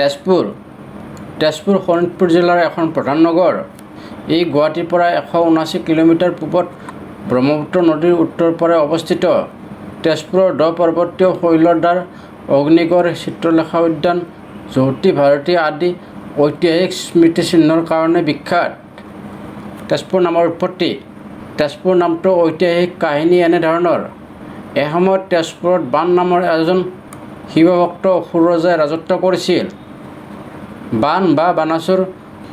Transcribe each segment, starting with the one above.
তেজপুৰ শোণিতপুৰ জিলাৰ এখন প্ৰধান নগৰ। ই গুৱাহাটীৰ পৰা 179 কিলোমিটাৰ পূবত ব্ৰহ্মপুত্ৰ নদীৰ উত্তৰ পাৰে অৱস্থিত। তেজপুৰৰ দ পৰ্বতীয় শৈলদাৰ, অগ্নিগড়, চিত্ৰলেখা উদ্যান, জ্যোতি ভাৰতী আদি ঐতিহাসিক স্মৃতিচিহ্নৰ কাৰণে বিখ্যাত। তেজপুৰ নামৰ উৎপত্তি। তেজপুৰ নামটো ঐতিহাসিক কাহিনী এনেধৰণৰ: এসময়ত তেজপুৰত বান নামৰ এজন শিৱভক্ত অসুৰ ৰজাই ৰাজত্ব কৰিছিল। বান বা বানাসুৰ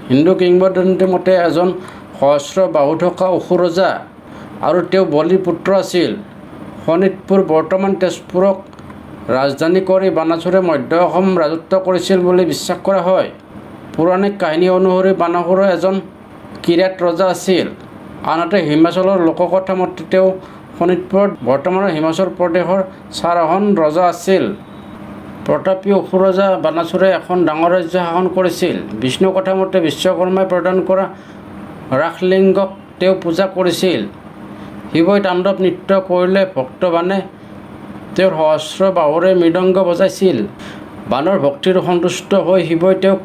হিন্দু কিংবদন্তি মতে এজন সহস্ৰ বাহু থকা অসুৰ ৰজা আৰু তেওঁ বলিৰ পুত্ৰ আছিল। শোণিতপুৰ বৰ্তমান তেজপুৰক ৰাজধানী কৰি বানাসুৰে মধ্য অসম ৰাজত্ব কৰিছিল বুলি বিশ্বাস কৰা হয়। পৌৰাণিক কাহিনী অনুসৰি বানাসুৰ এজন কিৰাত ৰজা আছিল। আনহাতে হিমাচলৰ লোককথা মতে তেওঁ শোণিতপুৰত বৰ্তমানৰ হিমাচল প্ৰদেশৰ চাৰহন ৰজা আছিল। প্ৰতাপী অসুৰ ৰজা বানাসুৰে এখন ডাঙৰ ৰাজ্য শাসন কৰিছিল। বিষ্ণু কথা মতে বিশ্বকৰ্মাই প্ৰদান কৰা ৰাসলিংগক তেওঁ পূজা কৰিছিল। শিৱই তাণ্ডৱ নৃত্য কৰিলে ভক্তবানে তেওঁৰ সহস্ৰ বাহুৰে মৃদংগ বজাইছিল। বানৰ ভক্তিৰ সন্তুষ্ট হৈ শিৱই তেওঁক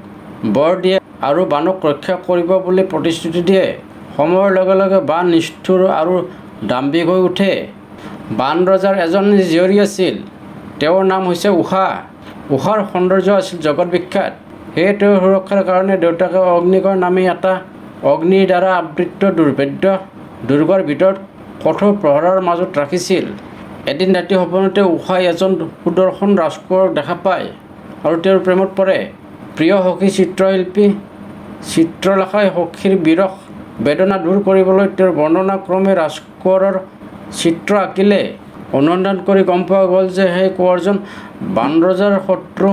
বৰ দিয়ে আৰু বানক ৰক্ষা কৰিব বুলি প্ৰতিশ্ৰুতি দিয়ে। সময়ৰ লগে লগে বান নিষ্ঠুৰ আৰু দাম্ভিক হৈ উঠে। বান ৰজাৰ এজন জীয়ৰী আছিল। তেওঁৰ নাম হৈছে উষা। উষাৰ সৌন্দৰ্য আছিল জগত বিখ্যাত। সেয়ে তেওঁৰ সুৰক্ষাৰ কাৰণে দেউতাকে অগ্নিগড় নামে এটা অগ্নিৰ দ্বাৰা আবৃত দুৰ্ভেদ্য দুৰ্গৰ ভিতৰত কঠোৰ প্ৰহৰাৰ মাজত ৰাখিছিল। এদিন ৰাতি সপোনতে উষাই এজন সুদৰ্শন ৰাজকোঁৱৰক দেখা পায় আৰু তেওঁৰ প্ৰেমত পৰে। প্ৰিয় সখী চিত্ৰশিল্পী চিত্ৰলেখাই সখীৰ বিৰহ বেদনা দূৰ কৰিবলৈ তেওঁৰ বৰ্ণনাক্ৰমে ৰাজকোঁৱৰৰ চিত্ৰ আঁকিলে। অনুসন্ধান কৰি গম পোৱা গ'ল যে সেই কোঁৱৰজন বান ৰজাৰ শত্ৰু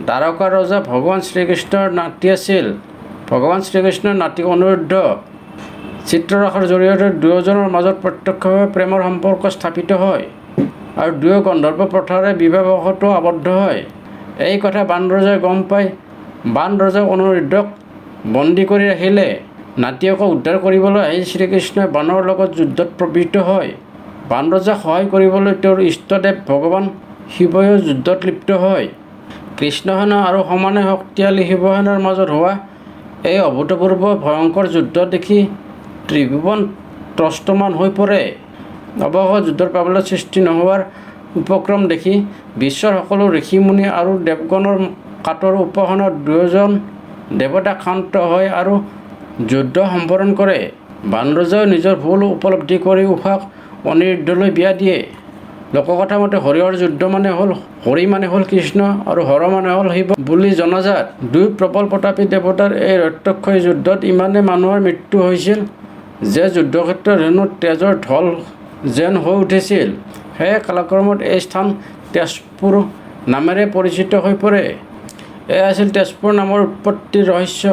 দ্বাৰকাৰ ৰজা ভগৱান শ্ৰীকৃষ্ণৰ নাতি আছিল। ভগৱান শ্ৰীকৃষ্ণৰ নাতি অনিৰুদ্ধ। চিত্ৰলেখাৰ জৰিয়তে দুয়োজনৰ মাজত প্ৰত্যক্ষভাৱে প্ৰেমৰ সম্পৰ্ক স্থাপিত হয় আৰু দুয়ো গন্ধৰ্ব প্ৰথাৰে বিবাহপাশতো আবদ্ধ হয়। এই কথা বান ৰজাই গম পাই বান ৰজাই অনিৰুদ্ধক বন্দী কৰি ৰাখিলে। নাতিয়েকক উদ্ধাৰ কৰিবলৈ আহি শ্ৰীকৃষ্ণই বানৰ লগত যুদ্ধত প্ৰবৃত্ত হয়। বান ৰজাক সহায় কৰিবলৈ তেওঁৰ ইষ্টদেৱ ভগৱান শিৱয়ো যুদ্ধত লিপ্ত হয়। কৃষ্ণসেনা আৰু সমানে শক্তিশালী শিৱসেনাৰ মাজত হোৱা এই অভূতপূৰ্ব ভয়ংকৰ যুদ্ধ দেখি ত্ৰিভুৱন ত্ৰস্তমান হৈ পৰে। অৱশেষত যুদ্ধৰ প্ৰাবল্য সৃষ্টি নোহোৱাৰ উপক্ৰম দেখি বিশ্বৰ সকলো ঋষি মুনি আৰু দেৱগণৰ কাতৰ উপাসনাত দুয়োজন দেৱতা ক্ষান্ত হয় আৰু যুদ্ধ সম্পৰণ কৰে। বান ৰজাই নিজৰ ভুল উপলব্ধি কৰি উষাক অনিৰুদ্ধলৈ বিয়া দিয়ে। লোককথা মতে হৰিহৰ যুদ্ধ মানে হ'ল হৰি মানে হ'ল কৃষ্ণ আৰু হৰ মানে হ'ল শিৱ বুলি জনাজাত। দুই প্ৰবল প্ৰতাপী দেৱতাৰ এই ৰক্তক্ষয়ী যুদ্ধত ইমানে মানুহৰ মৃত্যু হৈছিল যে যুদ্ধক্ষেত্ৰত হেনো তেজৰ ঢল যেন হৈ উঠিছিল। সেয়ে কালক্ৰমত এই স্থান তেজপুৰ নামেৰে পৰিচিত হৈ পৰে। এয়া আছিল তেজপুৰ নামৰ উৎপত্তিৰ ৰহস্য।